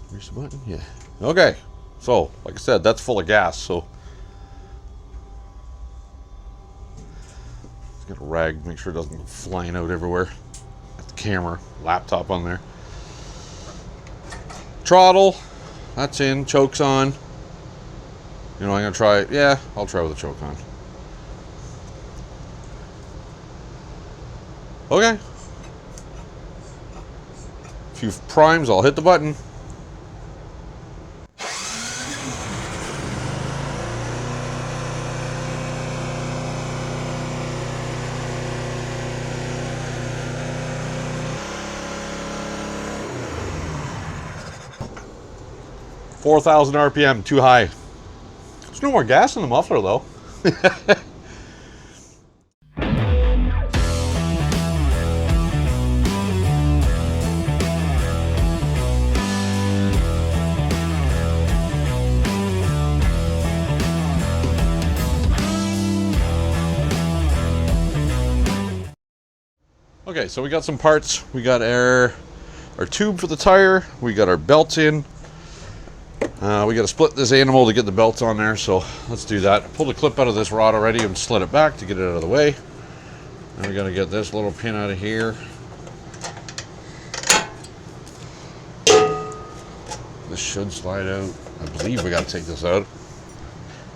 Push the button, yeah. Okay, so like I said, that's full of gas, so just got a rag, make sure it doesn't go flying out everywhere. Got the camera, laptop on there. Throttle, that's in, choke's on. You know, I'm gonna try it. Yeah, I'll try with the choke on. Okay. A few primes, I'll hit the button. $4,000 RPM, too high. There's no more gas in the muffler though. Okay, so we got some parts. We got our tube for the tire. We got our belts in. We got to split this animal to get the belts on there, so let's do that. I pulled a clip out of this rod already and slid it back to get it out of the way. And we got to get this little pin out of here. This should slide out. I believe we got to take this out.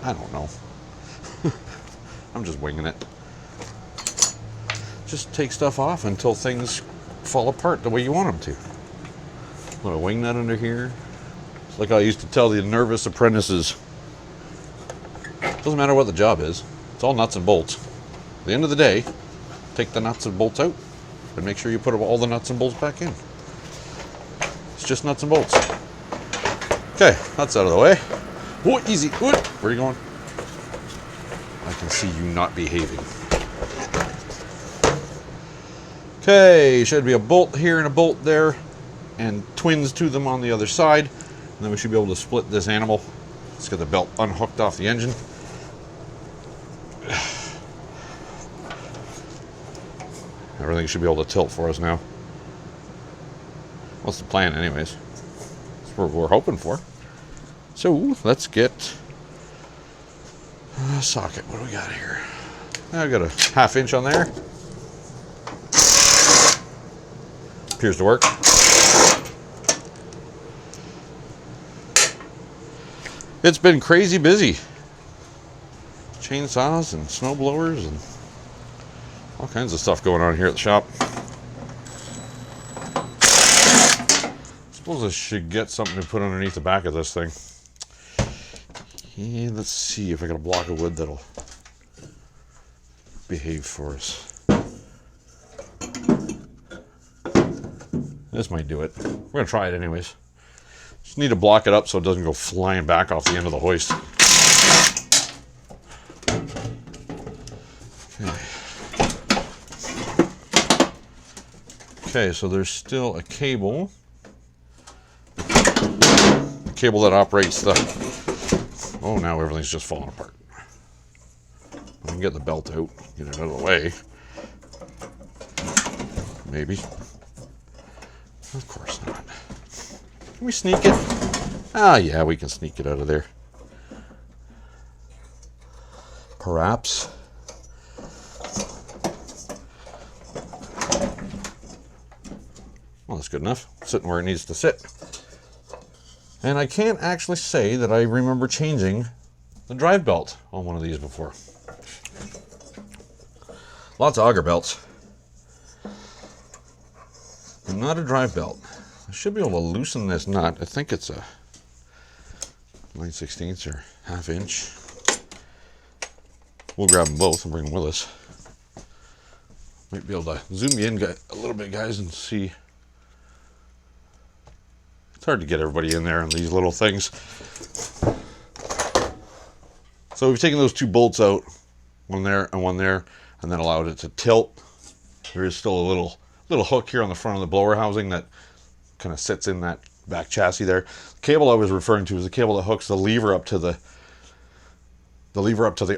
I don't know. I'm just winging it. Just take stuff off until things fall apart the way you want them to. Put a wing nut under here. It's like I used to tell the nervous apprentices. Doesn't matter what the job is. It's all nuts and bolts. At the end of the day, take the nuts and bolts out and make sure you put all the nuts and bolts back in. It's just nuts and bolts. Okay, that's out of the way. Whoa, easy. Whoa. Where are you going? I can see you not behaving. Okay, should be a bolt here and a bolt there, and twins to them on the other side. And then we should be able to split this animal. Let's get the belt unhooked off the engine. Everything should be able to tilt for us now. What's the plan anyways? That's what we're hoping for. So let's get a socket. What do we got here? I got a 1/2 inch on there. Appears to work. It's been crazy busy. Chainsaws and snow blowers and all kinds of stuff going on here at the shop. Suppose I should get something to put underneath the back of this thing. Yeah, let's see if I got a block of wood that'll behave for us. This might do it. We're gonna try it anyways. Just need to block it up so it doesn't go flying back off the end of the hoist. Okay, so there's still a cable. The cable that operates the... Oh, now everything's just falling apart. I can get the belt out, get it out of the way. Maybe. Of course not. Can we sneak it? Ah, yeah, we can sneak it out of there. Perhaps. Well, that's good enough. Sitting where it needs to sit. And I can't actually say that I remember changing the drive belt on one of these before. Lots of auger belts. But not a drive belt. I should be able to loosen this nut. I think it's a 9/16 or 1/2 inch. We'll grab them both and bring them with us. Might be able to zoom you in a little bit, guys, and see. It's hard to get everybody in there on these little things. So we've taken those two bolts out, one there, and then allowed it to tilt. There is still a little hook here on the front of the blower housing that kind of sits in that back chassis there. The cable I was referring to is the cable that hooks the lever up to the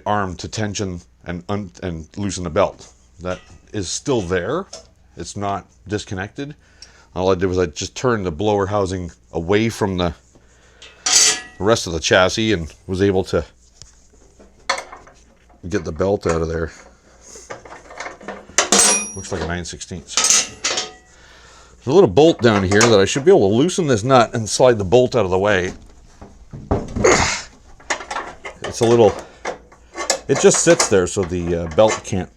arm to tension and loosen the belt. That is still there. It's not disconnected. All I did was I just turned the blower housing away from the rest of the chassis and was able to get the belt out of there. Looks like a 9/16. There's a little bolt down here that I should be able to loosen this nut and slide the bolt out of the way. It's a little, it just sits there so the belt can't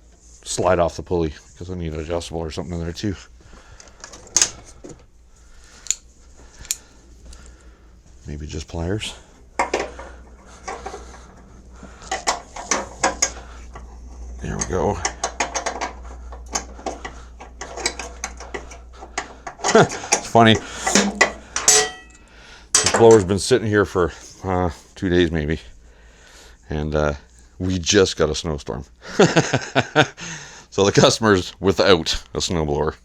slide off the pulley, because I need an adjustable or something in there too. Maybe just pliers. There we go. It's funny. This blower's been sitting here for 2 days maybe. And we just got a snowstorm. So the customer's without a snowblower.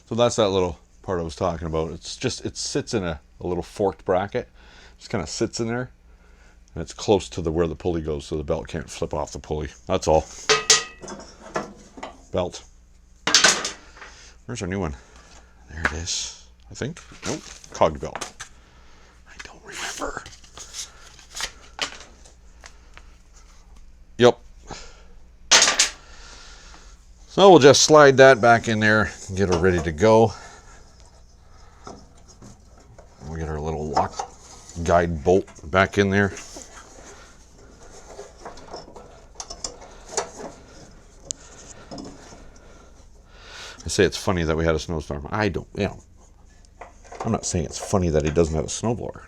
So that's that little part I was talking about. It's just, it sits in a little forked bracket. Just kind of sits in there. And it's close to where the pulley goes, so the belt can't flip off the pulley. That's all. Belt. Where's our new one? There it is, I think. Nope, cog belt. I don't remember. Yep. So we'll just slide that back in there and get her ready to go. We'll get our little lock guide bolt back in there. I say it's funny that we had a snowstorm. I don't, you know, I'm not saying it's funny that he doesn't have a snowblower.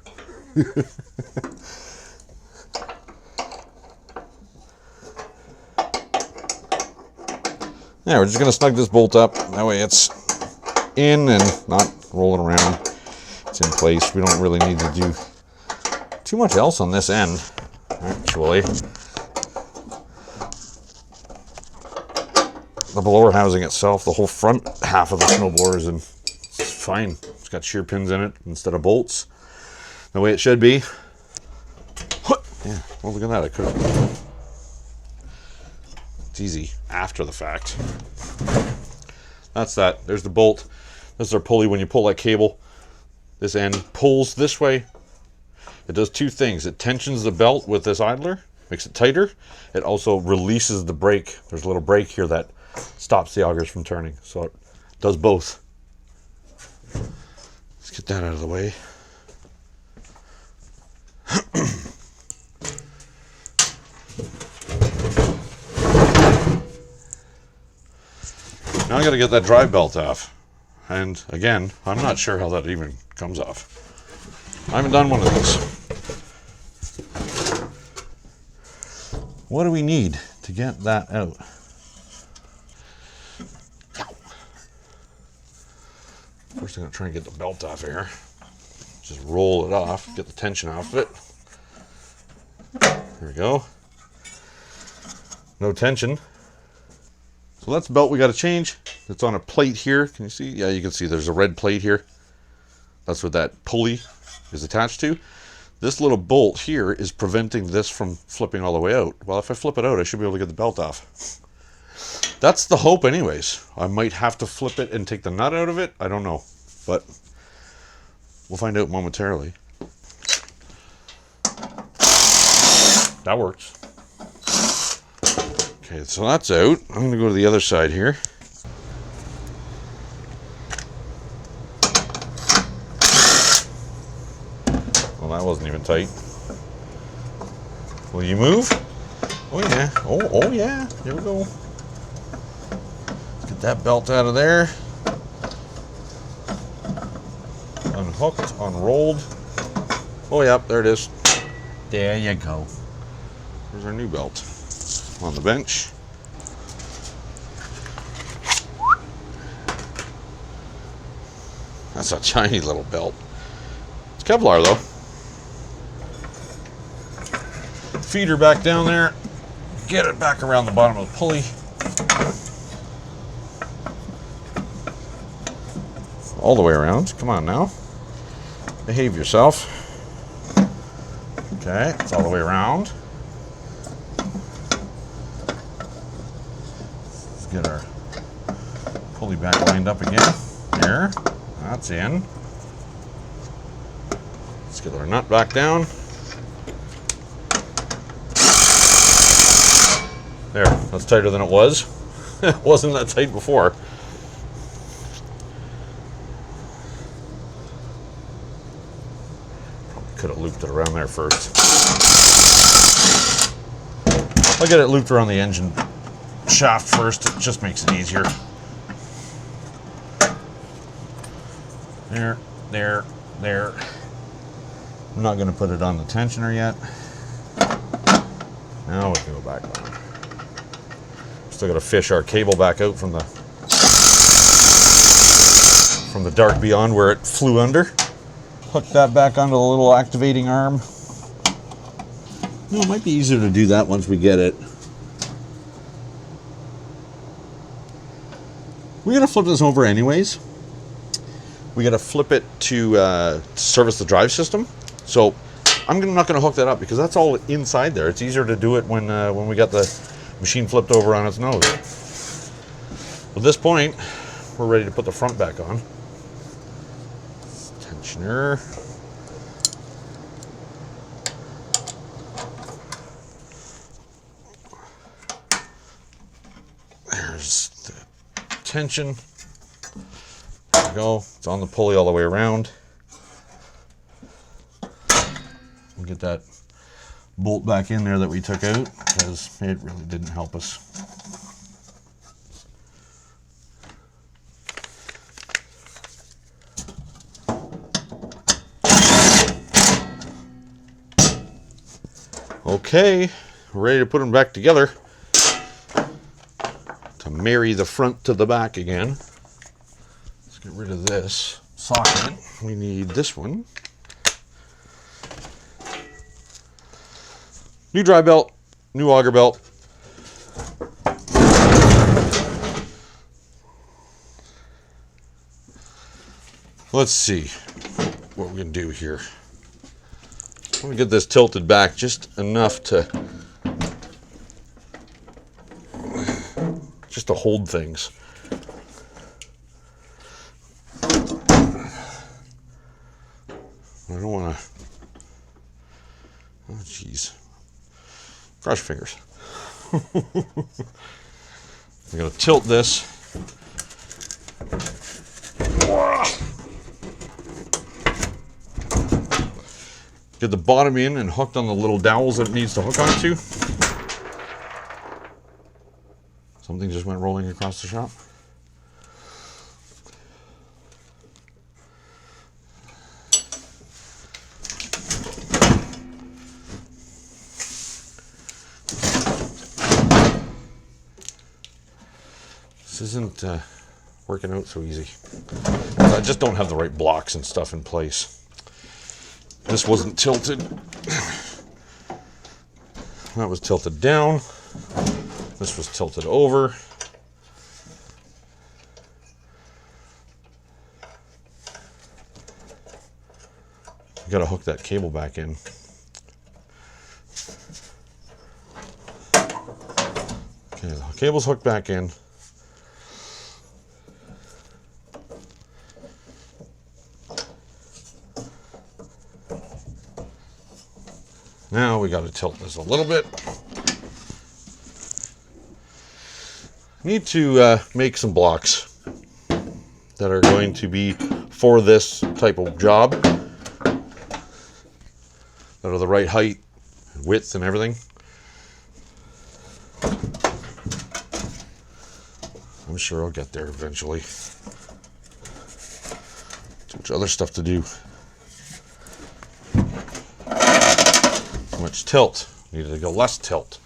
Yeah, we're just going to snug this bolt up. That way it's in and not rolling around. It's in place. We don't really need to do too much else on this end, actually. The blower housing itself, the whole front half of the snowblower is in, it's fine. It's got shear pins in it instead of bolts. The way it should be. Yeah, well, look at that. I could have. It's easy after the fact. That's that. There's the bolt. This is our pulley. When you pull that cable, this end pulls this way. It does two things. It tensions the belt with this idler, makes it tighter. It also releases the brake. There's a little brake here that stops the augers from turning. So it does both. Let's get that out of the way. Now I got to get that drive belt off. And again, I'm not sure how that even comes off. I haven't done one of these. What do we need to get that out? First I'm going to try and get the belt off here. Just roll it off, get the tension off of it. There we go. No tension. So that's the belt we got to change. It's on a plate here. Can you see? Yeah, you can see there's a red plate here. That's what that pulley is attached to. This little bolt here is preventing this from flipping all the way out. Well, if I flip it out, I should be able to get the belt off. That's the hope anyways. I might have to flip it and take the nut out of it. I don't know, but we'll find out momentarily. That works. Okay, so that's out. I'm going to go to the other side here. Well, that wasn't even tight. Will you move? Oh yeah. Oh yeah. Here we go. Get that belt out of there. Unhooked, unrolled. Oh yeah, there it is. There you go. There's our new belt. On the bench. That's a tiny little belt. It's Kevlar though. Feeder back down there. Get it back around the bottom of the pulley. All the way around. Come on now. Behave yourself. Okay, it's all the way around. Get our pulley back lined up again. There. That's in. Let's get our nut back down. There, that's tighter than it was. It wasn't that tight before. Probably could have looped it around there first. I'll get it looped around the engine shaft first. It just makes it easier. There, there, there. I'm not going to put it on the tensioner yet. Now we can go back on. Still got to fish our cable back out from the dark beyond where it flew under. Hook that back onto the little activating arm. No, it might be easier to do that once we get it. We're going to flip this over anyways. We got to flip it to service the drive system. So I'm not going to hook that up because that's all inside there. It's easier to do it when we got the machine flipped over on its nose. At this point, we're ready to put the front back on. Tensioner. There's the tension. There we go. It's on the pulley all the way around. We'll get that bolt back in there that we took out because it really didn't help us. Okay, we're ready to put them back together to marry the front to the back again. Let's get rid of this socket. We need this one. New dry belt, new auger belt. Let's see what we can do here. I'm gonna get this tilted back just enough to hold things. I don't want to. Oh, jeez. Crush fingers. I'm going to tilt this. Get the bottom in and hooked on the little dowels that it needs to hook onto. Something just went rolling across the shop. This isn't working out so easy. I just don't have the right blocks and stuff in place. This wasn't tilted. That was tilted down. This was tilted over. Got to hook that cable back in. Okay, the cable's hooked back in. Now we got to tilt this a little bit. Need to make some blocks that are going to be for this type of job, that are the right height, width, and everything. I'm sure I'll get there eventually. Too much other stuff to do. Too much tilt. Needed to go less tilt.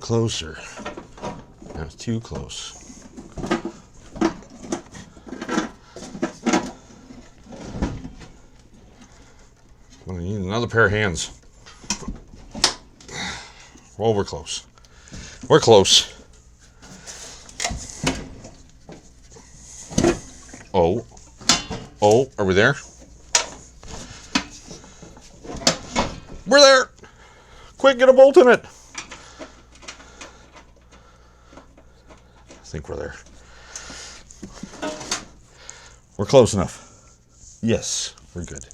Closer. That's too close. I'm gonna need another pair of hands. Well, we're close. We're close. Oh. Oh, are we there? We're there! Quick, get a bolt in it! think we're there. We're close enough. Yes, we're good.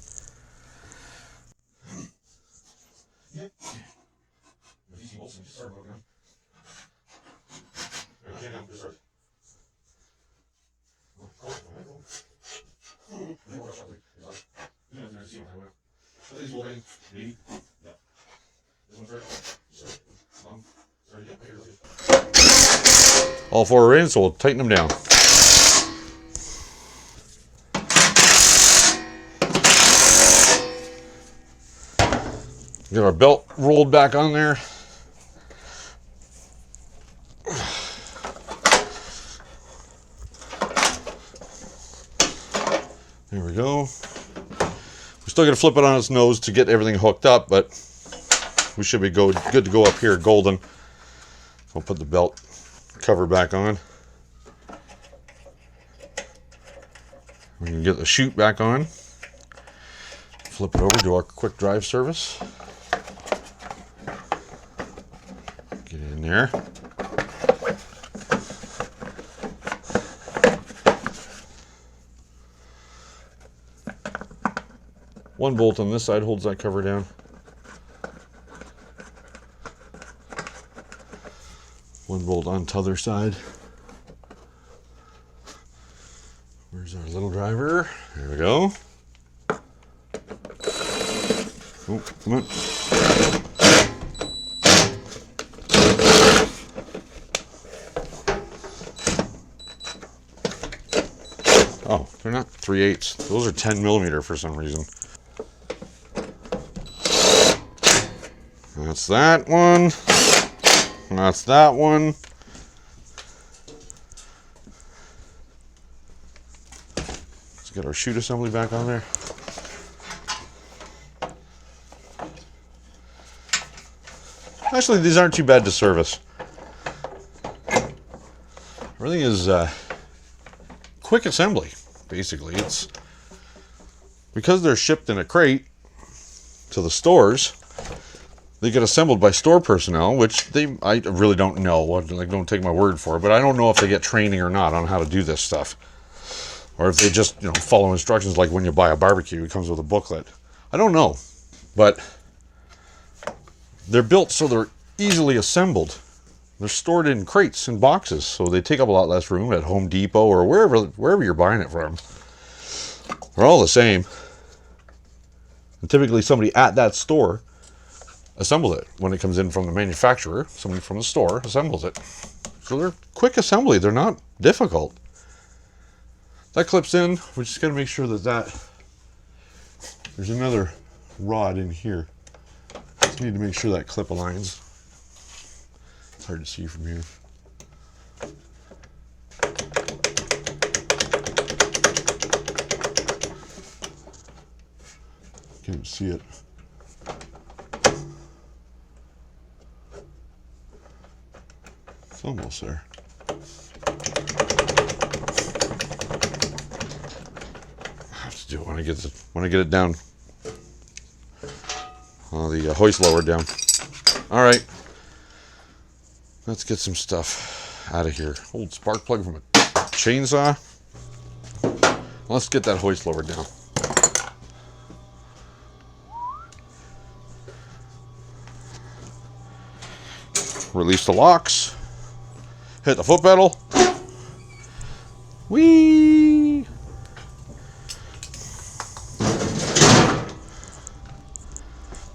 All four are in, so we'll tighten them down. Get our belt rolled back on there. There we go. We're still going to flip it on its nose to get everything hooked up, but we should be good to go up here golden. I'll put the belt cover back on. We can get the chute back on. Flip it over, do our quick drive service. Get in there. One bolt on this side holds that cover down. One bolt on the other side. Where's our little driver? There we go. Oh, come on. Oh, they're not 3/8. Those are 10mm for some reason. That's that one. That's that one. Let's get our chute assembly back on there. Actually, these aren't too bad to service. Everything is quick assembly, basically. It's because they're shipped in a crate to the stores. They get assembled by store personnel, which I really don't know. Like, don't take my word for it, but I don't know if they get training or not on how to do this stuff, or if they just follow instructions like when you buy a barbecue, it comes with a booklet. I don't know, but they're built so they're easily assembled. They're stored in crates and boxes, so they take up a lot less room at Home Depot or wherever you're buying it from. They're all the same, and typically somebody at that store assembled it. When it comes in from the manufacturer, somebody from the store assembles it. So they're quick assembly. They're not difficult. That clips in. We just got to make sure that there's another rod in here. Just need to make sure that clip aligns. It's hard to see from here. Can't see it. It's almost there. I have to do it when I get it down. The hoist lower down. All right, let's get some stuff out of here. Old spark plug from a chainsaw. Let's get that hoist lower down. Release the locks. Hit the foot pedal. Whee!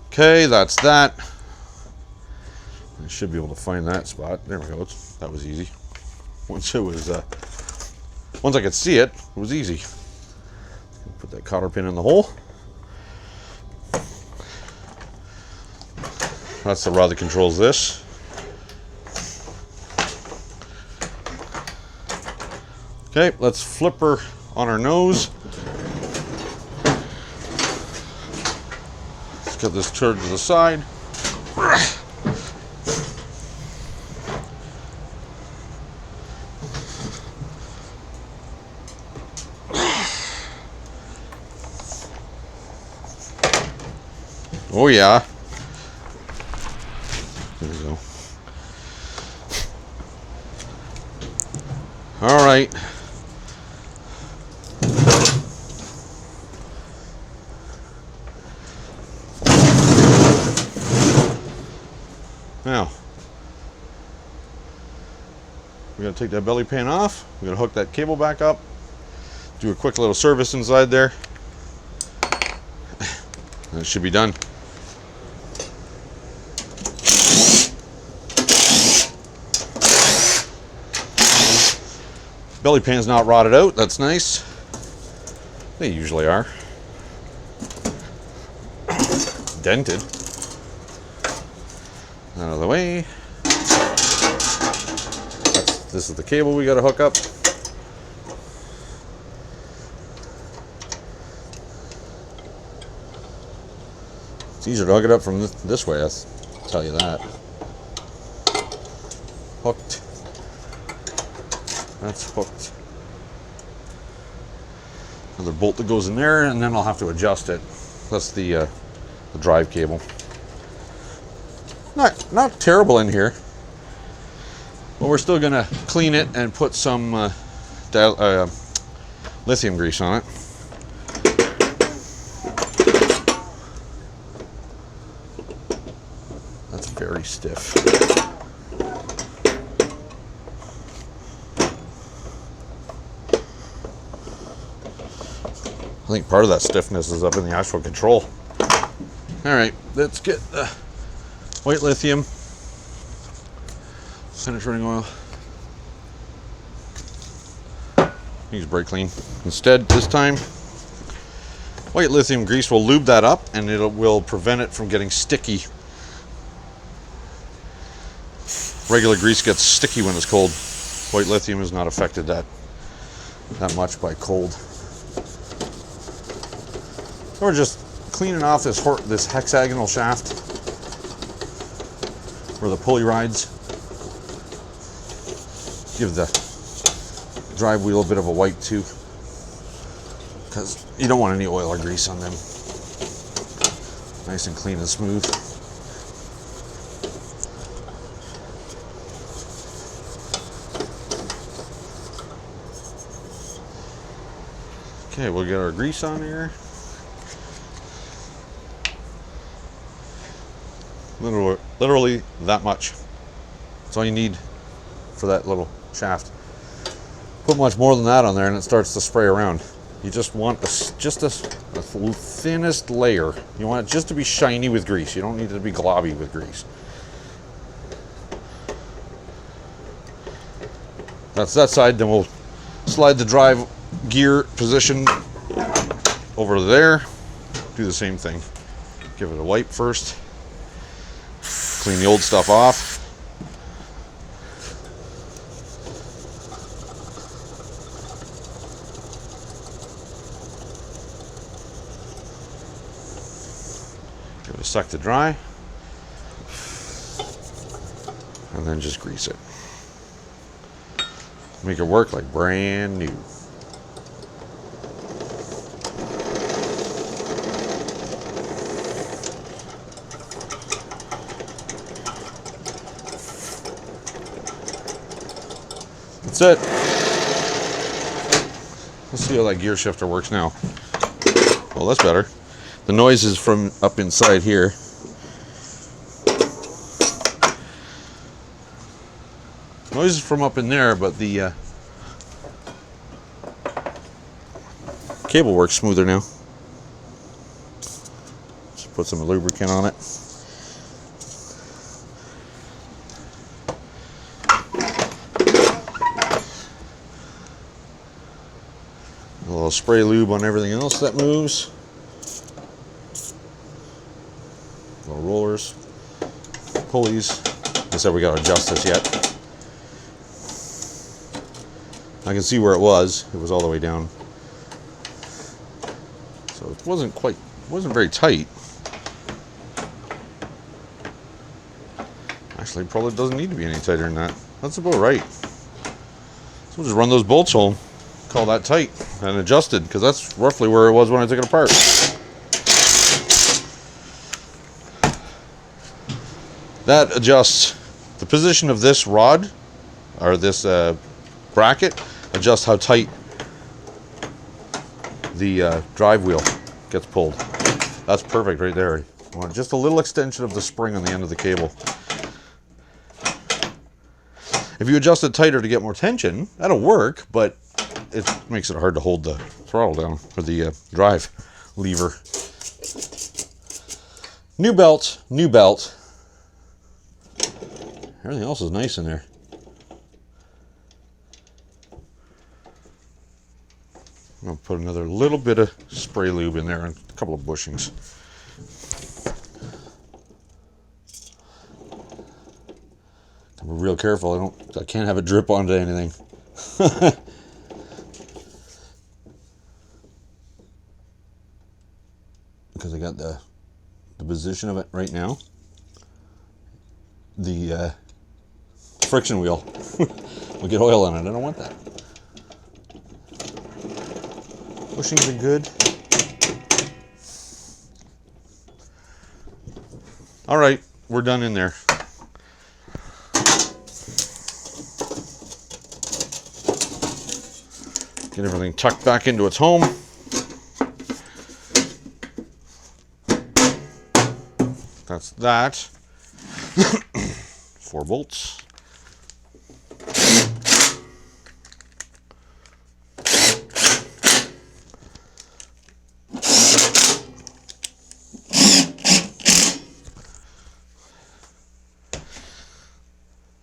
Okay, that's that. I should be able to find that spot. There we go. That was easy. Once I could see it, it was easy. Put that cotter pin in the hole. That's the rod that controls this. Okay, let's flip her on our nose. Let's get this turned to the side. Oh yeah. There we go. All right. Now, we're going to take that belly pan off. We're going to hook that cable back up. Do a quick little service inside there. And it should be done. Belly pan's not rotted out. That's nice. They usually are. Dented. Out of the way. This is the cable we got to hook up. It's easier to hook it up from this way, I'll tell you that. Hooked. That's hooked. Another bolt that goes in there, and then I'll have to adjust it. That's the drive cable. Not terrible in here, but we're still gonna clean it and put some lithium grease on it. That's very stiff. I think part of that stiffness is up in the actual control. All right, let's get the white lithium, penetrating oil. Use brake clean instead this time. White lithium grease will lube that up, and it will prevent it from getting sticky. Regular grease gets sticky when it's cold. White lithium is not affected that much by cold. We're just cleaning off this hexagonal shaft where the pulley rides. Give the drive wheel a bit of a wipe too, because you don't want any oil or grease on them. Nice and clean and smooth. Okay, we'll get our grease on here. Literally that much. That's all you need for that little shaft. Put much more than that on there and it starts to spray around. You just want the thinnest layer. You want it just to be shiny with grease. You don't need it to be globby with grease. That's that side. Then we'll slide the drive gear position over there. Do the same thing. Give it a wipe first. Clean the old stuff off. Give it a sec to dry. And then just grease it. Make it work like brand new. That's it. Let's see how that gear shifter works now. Well, that's better. The noise is from up inside here. Noise is from up in there, but the cable works smoother now. Just put some lubricant on it. A little spray lube on everything else that moves. Little rollers, pulleys. Like I said, we got to adjust this yet. I can see where it was. It was all the way down. So it wasn't very tight. Actually, it probably doesn't need to be any tighter than that. That's about right. So we'll just run those bolts home. Call that tight and adjusted, because that's roughly where it was when I took it apart. That adjusts the position of this rod, or this bracket, adjust how tight the drive wheel gets pulled. That's perfect right there. You want just a little extension of the spring on the end of the cable. If you adjust it tighter to get more tension, that'll work, but it makes it hard to hold the throttle down, or the drive lever. New belt, new belt. Everything else is nice in there. I'm going to put another little bit of spray lube in there and a couple of bushings. I'm real careful. I can't have it drip onto anything. Because I got the position of it right now. The friction wheel will get oil on it. I don't want that. Bushings are good. All right, we're done in there. Get everything tucked back into its home. That's that. 4 bolts.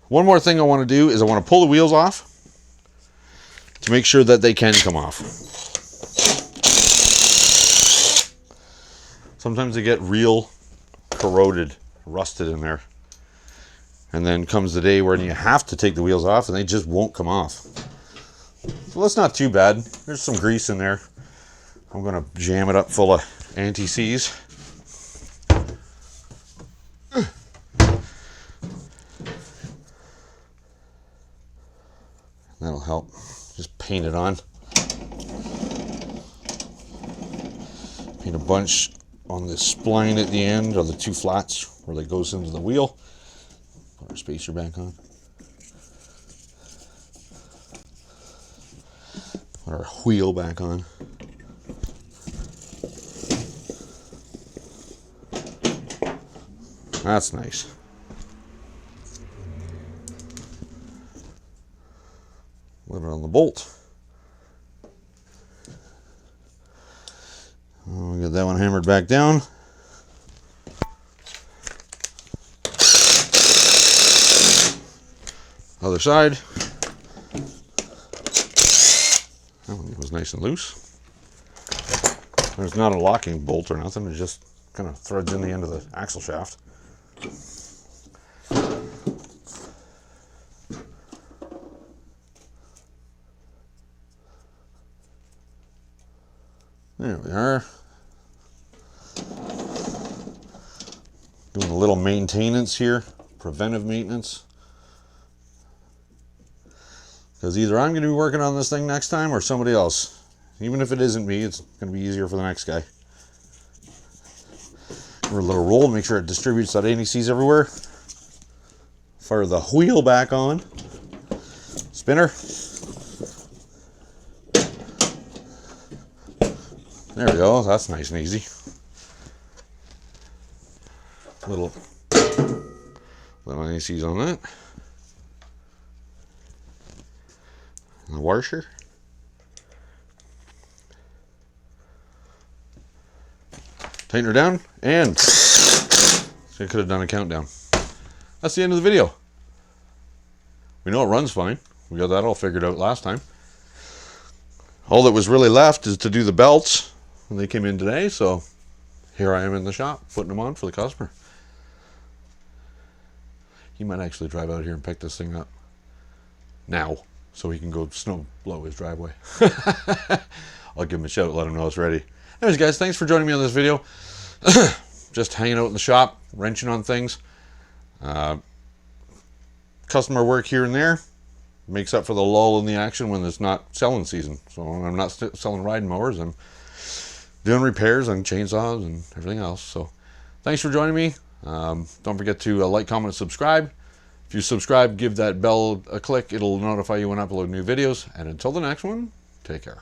One more thing I want to do is I want to pull the wheels off to make sure that they can come off. Sometimes they get real corroded, rusted in there. And then comes the day where you have to take the wheels off and they just won't come off. Well, that's not too bad. There's some grease in there. I'm going to jam it up full of anti-seize. That'll help. Just paint it on. Paint a bunch on the spline at the end, or the 2 flats where it goes into the wheel. Put our spacer back on. Put our wheel back on. That's nice. Put it on the bolt. We'll get that one hammered back down. Other side. That one was nice and loose. There's not a locking bolt or nothing. It just kind of threads in the end of the axle shaft. There we are. Doing a little maintenance here, preventive maintenance. Because either I'm going to be working on this thing next time or somebody else. Even if it isn't me, it's going to be easier for the next guy. Give her a little roll, make sure it distributes that anti-seize everywhere. Fire the wheel back on. Spinner. There we go, that's nice and easy. Little anti-seize on that. And the washer. Tighten her down, and I could have done a countdown. That's the end of the video. We know it runs fine. We got that all figured out last time. All that was really left is to do the belts. And they came in today, so here I am in the shop putting them on for the customer. He might actually drive out here and pick this thing up now so he can go snow blow his driveway. I'll give him a shout, let him know it's ready. Anyways, guys, thanks for joining me on this video. Just hanging out in the shop, wrenching on things. Customer work here and there makes up for the lull in the action when it's not selling season. So when I'm not selling riding mowers, I'm doing repairs on chainsaws and everything else. So thanks for joining me. Don't forget to like, comment, and subscribe. If you subscribe, give that bell a click. It'll notify you when I upload new videos. And until the next one, take care.